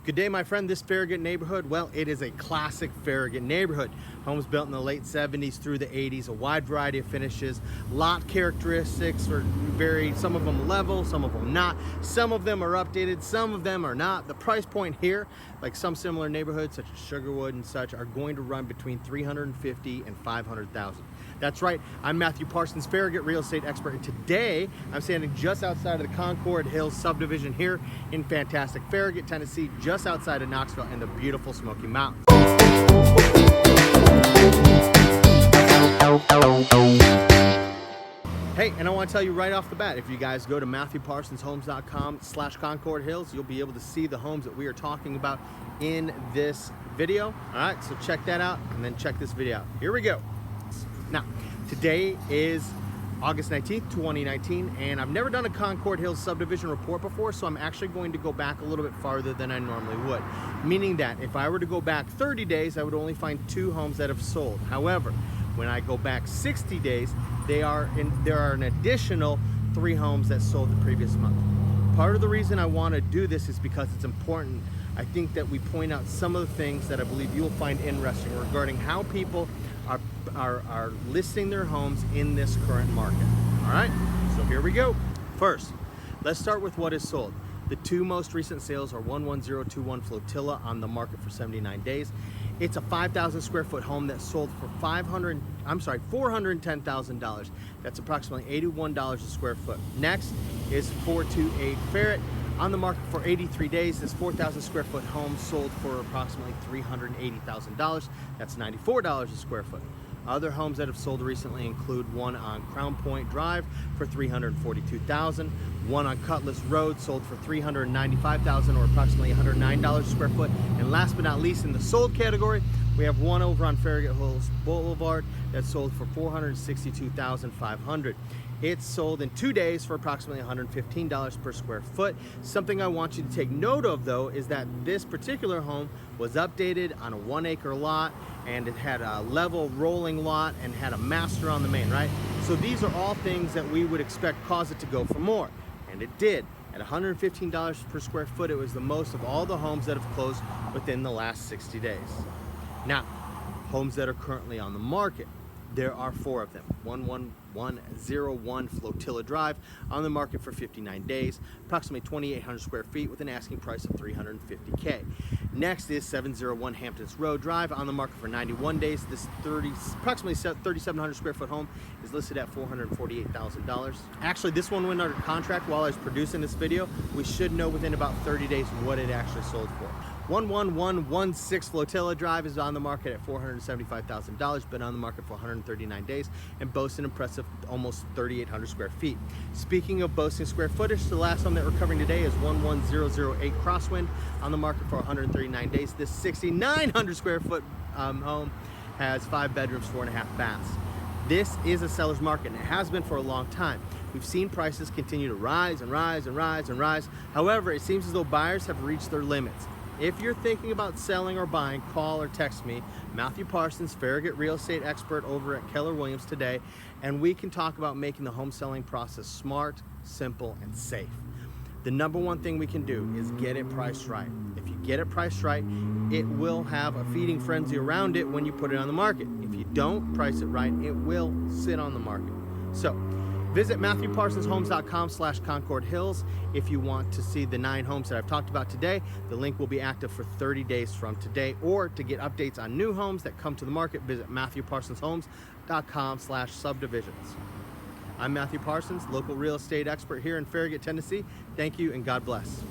Good day, my friend. This Farragut neighborhood, well, it is a classic Farragut neighborhood. Homes built in the late 70s through the 80s, a wide variety of finishes. Lot characteristics are varied, some of them level, some of them not. Some of them are updated, some of them are not. The price point here, like some similar neighborhoods such as Sugarwood and such, are going to run between $350,000 and $500,000. That's right, I'm Matthew Parsons, Farragut real estate expert, and today I'm standing just outside of the Concord Hills subdivision here in fantastic Farragut, Tennessee, just outside of Knoxville in the beautiful Smoky Mountains. Hey, and I want to tell you right off the bat, if you guys go to MatthewParsonsHomes.com/Concord Hills, you'll be able to see the homes that we are talking about in this video. All right, so check that out and then check this video out. Here we go. Now, today is August 19th, 2019, and I've never done a Concord Hills subdivision report before, so I'm actually going to go back a little bit farther than I normally would. Meaning that if I were to go back 30 days, I would only find 2 homes that have sold. However, when I go back 60 days, there are an additional 3 homes that sold the previous month. Part of the reason I want to do this is because it's important. I think that we point out some of the things that I believe you'll find interesting regarding how people are listing their homes in this current market. All right, so here we go. First, let's start with what is sold. The 2 most recent sales are 11021 Flotilla on the market for 79 days. It's a 5,000 square foot home that sold for $410,000. That's approximately $81 a square foot. Next is 428 Farragut on the market for 83 days. This 4,000 square foot home sold for approximately $380,000. That's $94 a square foot. Other homes that have sold recently include one on Crown Point Drive for $342,000, one on Cutlass Road sold for $395,000 or approximately $109 a square foot, and last but not least in the sold category, we have one over on Farragut Hills Boulevard that sold for $462,500. It's sold in 2 days for approximately $115 per square foot. Something I want you to take note of though is that this particular home was updated on a 1-acre lot, and it had a level rolling lot and had a master on the main, right? So these are all things that we would expect cause it to go for more, and it did. At $115 per square foot, it was the most of all the homes that have closed within the last 60 days. Now, homes that are currently on the market, there are 4 of them. 11101 Flotilla Drive on the market for 59 days, approximately 2,800 square feet with an asking price of $350K. Next is 701 Hamptons Road Drive on the market for 91 days. This approximately 3,700 square foot home is listed at $448,000. Actually, this one went under contract while I was producing this video. We should know within about 30 days what it actually sold for. 11116 Flotilla Drive is on the market at $475,000, been on the market for 139 days, and boasts an impressive almost 3,800 square feet. Speaking of boasting square footage, the last home that we're covering today is 11008 Crosswind on the market for 139 days. This 6,900 square foot home has 5 bedrooms, 4.5 baths. This is a seller's market, and it has been for a long time. We've seen prices continue to rise and rise and rise and rise. However, it seems as though buyers have reached their limits. If you're thinking about selling or buying, call or text me, Matthew Parsons, Farragut real estate expert over at Keller Williams today, and we can talk about making the home selling process smart, simple, and safe. The number one thing we can do is get it priced right. If you get it priced right, it will have a feeding frenzy around it when you put it on the market. If you don't price it right, it will sit on the market. So, visit MatthewParsonsHomes.com/Concord Hills if you want to see the 9 homes that I've talked about today. The link will be active for 30 days from today. Or to get updates on new homes that come to the market, visit MatthewParsonsHomes.com/subdivisions. I'm Matthew Parsons, local real estate expert here in Farragut, Tennessee. Thank you and God bless.